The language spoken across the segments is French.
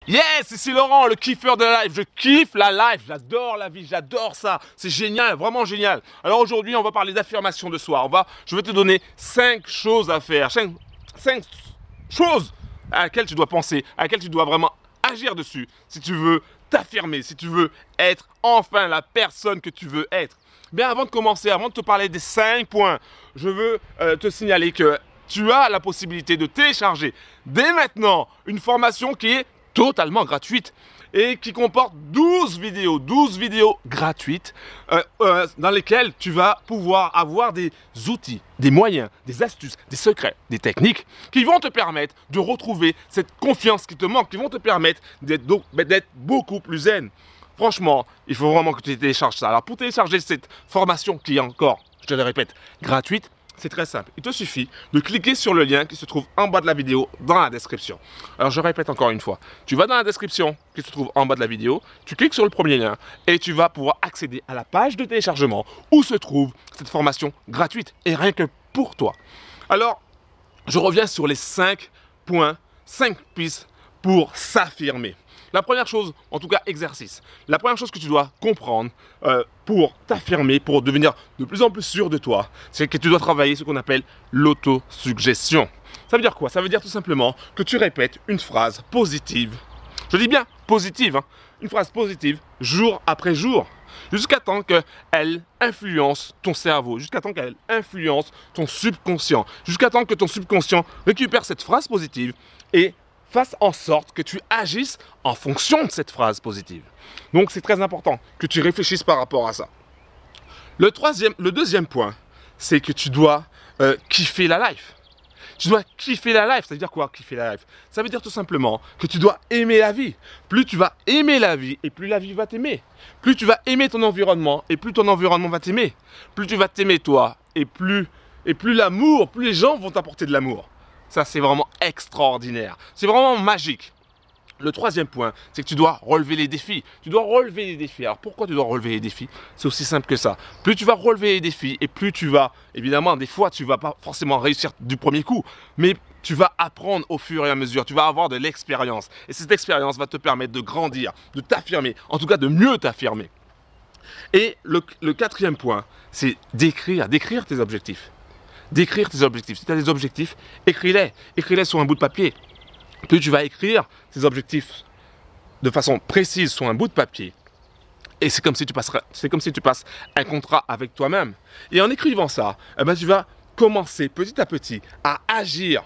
Yes, ici Laurent, le kiffeur de la life. Je kiffe la life, j'adore la vie, j'adore ça. C'est génial, vraiment génial. Alors aujourd'hui, on va parler d'affirmation de soi. Je vais te donner 5 choses à faire. 5 choses à laquelle tu dois penser, à laquelle tu dois vraiment agir dessus si tu veux t'affirmer, si tu veux être enfin la personne que tu veux être. Bien, avant de commencer, avant de te parler des 5 points, je veux te signaler que tu as la possibilité de télécharger dès maintenant une formation qui est totalement gratuite et qui comporte 12 vidéos gratuites dans lesquelles tu vas pouvoir avoir des outils, des moyens, des astuces, des secrets, des techniques qui vont te permettre de retrouver cette confiance qui te manque, qui vont te permettre d'être beaucoup plus zen. Franchement, il faut vraiment que tu télécharges ça. Alors pour télécharger cette formation qui est encore, je te le répète, gratuite, c'est très simple. Il te suffit de cliquer sur le lien qui se trouve en bas de la vidéo dans la description. Alors je répète encore une fois, tu vas dans la description qui se trouve en bas de la vidéo, tu cliques sur le premier lien et tu vas pouvoir accéder à la page de téléchargement où se trouve cette formation gratuite et rien que pour toi. Alors, je reviens sur les 5 points, 5 pistes pour s'affirmer. La première chose, en tout cas exercice, la première chose que tu dois comprendre pour t'affirmer, pour devenir de plus en plus sûr de toi, c'est que tu dois travailler ce qu'on appelle l'autosuggestion. Ça veut dire quoi? Ça veut dire tout simplement que tu répètes une phrase positive. Je dis bien positive, hein, une phrase positive jour après jour, jusqu'à temps qu'elle influence ton cerveau, jusqu'à temps qu'elle influence ton subconscient, jusqu'à temps que ton subconscient récupère cette phrase positive et fasse en sorte que tu agisses en fonction de cette phrase positive. Donc c'est très important que tu réfléchisses par rapport à ça. Le deuxième point, c'est que tu dois kiffer la life. Tu dois kiffer la life. Ça veut dire quoi, kiffer la life? Ça veut dire tout simplement que tu dois aimer la vie. Plus tu vas aimer la vie et plus la vie va t'aimer. Plus tu vas aimer ton environnement et plus ton environnement va t'aimer. Plus tu vas t'aimer toi et plus l'amour, plus les gens vont t'apporter de l'amour. Ça, c'est vraiment extraordinaire. C'est vraiment magique. Le troisième point, c'est que tu dois relever les défis. Tu dois relever les défis. Alors, pourquoi tu dois relever les défis? C'est aussi simple que ça. Plus tu vas relever les défis et plus tu vas, évidemment, des fois, tu ne vas pas forcément réussir du premier coup, mais tu vas apprendre au fur et à mesure. Tu vas avoir de l'expérience. Et cette expérience va te permettre de grandir, de t'affirmer, en tout cas de mieux t'affirmer. Et le quatrième point, c'est d'écrire tes objectifs. D'écrire tes objectifs. Si tu as des objectifs, écris-les. Écris-les sur un bout de papier. Plus tu vas écrire tes objectifs de façon précise sur un bout de papier, et c'est comme si tu passes un contrat avec toi-même. Et en écrivant ça, eh ben, tu vas commencer petit à petit à agir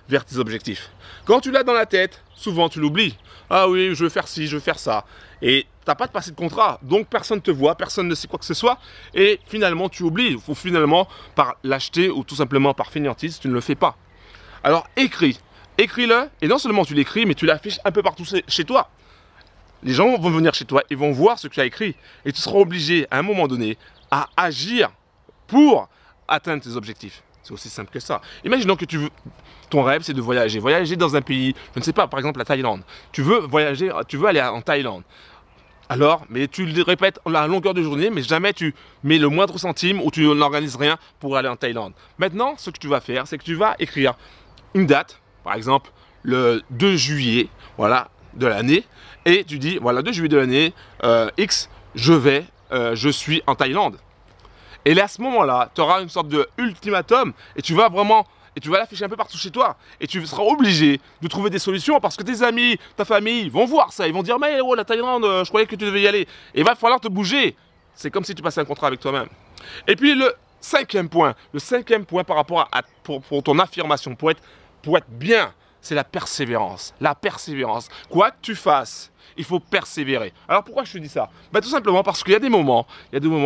vers tes objectifs. Quand tu l'as dans la tête, souvent tu l'oublies. Ah oui, je veux faire ci, je veux faire ça. Et tu n'as pas de passé de contrat, donc personne ne te voit, personne ne sait quoi que ce soit. Et finalement, tu oublies. Il faut finalement par l'acheter ou tout simplement par fainéantise, tu ne le fais pas. Alors écris. Écris-le, et non seulement tu l'écris, mais tu l'affiches un peu partout chez toi. Les gens vont venir chez toi, ils vont voir ce que tu as écrit. Et tu seras obligé, à un moment donné, à agir pour atteindre tes objectifs. C'est aussi simple que ça. Imaginons que ton rêve, c'est de voyager. Voyager dans un pays, je ne sais pas, par exemple la Thaïlande. Tu veux voyager, tu veux aller en Thaïlande. Alors, mais tu le répètes à la longueur de journée, mais jamais tu mets le moindre centime ou tu n'organises rien pour aller en Thaïlande. Maintenant, ce que tu vas faire, c'est que tu vas écrire une date, par exemple le 2 juillet voilà, de l'année, et tu dis, voilà, 2 juillet de l'année, X, je suis en Thaïlande. Et là, à ce moment-là, tu auras une sorte de ultimatum, et tu vas l'afficher un peu partout chez toi. Et tu seras obligé de trouver des solutions parce que tes amis, ta famille vont voir ça. Ils vont dire, mais oh, la Thaïlande, je croyais que tu devais y aller. Et il va falloir te bouger. C'est comme si tu passais un contrat avec toi-même. Et puis le cinquième point par rapport pour ton affirmation, pour être bien, c'est la persévérance. La persévérance. Quoi que tu fasses, il faut persévérer. Alors pourquoi je te dis ça? Bah, tout simplement parce qu'il y a des moments,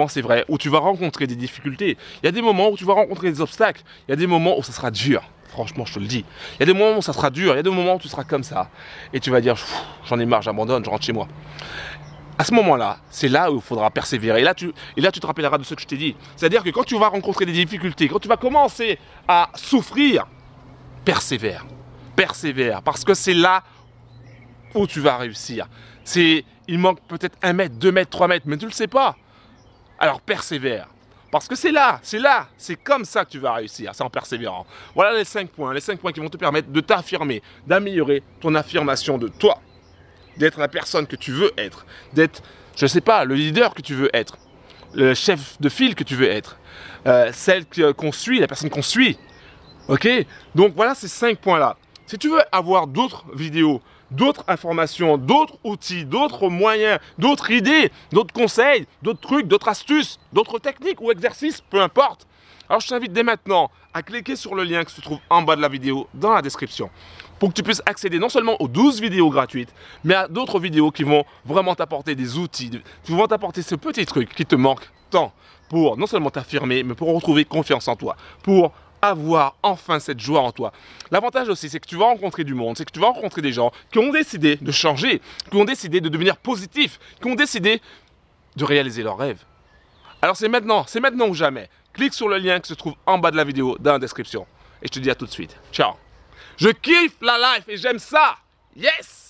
c'est vrai, où tu vas rencontrer des difficultés. Il y a des moments où tu vas rencontrer des obstacles. Il y a des moments où ça sera dur. Franchement, je te le dis. Il y a des moments où ça sera dur. Il y a des moments où tu seras comme ça. Et tu vas dire, j'en ai marre, j'abandonne, je rentre chez moi. À ce moment-là, c'est là où il faudra persévérer. Et là, tu te rappelleras de ce que je t'ai dit. C'est-à-dire que quand tu vas rencontrer des difficultés, quand tu vas commencer à souffrir, persévère. Persévère. Parce que c'est là où tu vas réussir. Il manque peut-être 1 mètre, 2 mètres, 3 mètres, mais tu ne le sais pas. Alors persévère. Parce que c'est comme ça que tu vas réussir, c'est en persévérant. Voilà les 5 points qui vont te permettre de t'affirmer, d'améliorer ton affirmation de toi. d'être la personne que tu veux être, d'être, je ne sais pas, le leader que tu veux être, le chef de file que tu veux être, celle qu'on suit, la personne qu'on suit. Ok? Donc voilà ces 5 points-là. Si tu veux avoir d'autres vidéos, d'autres informations, d'autres outils, d'autres moyens, d'autres idées, d'autres conseils, d'autres trucs, d'autres astuces, d'autres techniques ou exercices, peu importe. Alors je t'invite dès maintenant à cliquer sur le lien qui se trouve en bas de la vidéo, dans la description, pour que tu puisses accéder non seulement aux 12 vidéos gratuites, mais à d'autres vidéos qui vont vraiment t'apporter des outils, qui vont t'apporter ce petit truc qui te manque tant pour non seulement t'affirmer, mais pour retrouver confiance en toi, pour avoir enfin cette joie en toi. L'avantage aussi, c'est que tu vas rencontrer du monde, c'est que tu vas rencontrer des gens qui ont décidé de changer, qui ont décidé de devenir positifs, qui ont décidé de réaliser leurs rêves. Alors c'est maintenant ou jamais. Clique sur le lien qui se trouve en bas de la vidéo, dans la description. Et je te dis à tout de suite. Ciao. Je kiffe la life et j'aime ça. Yes!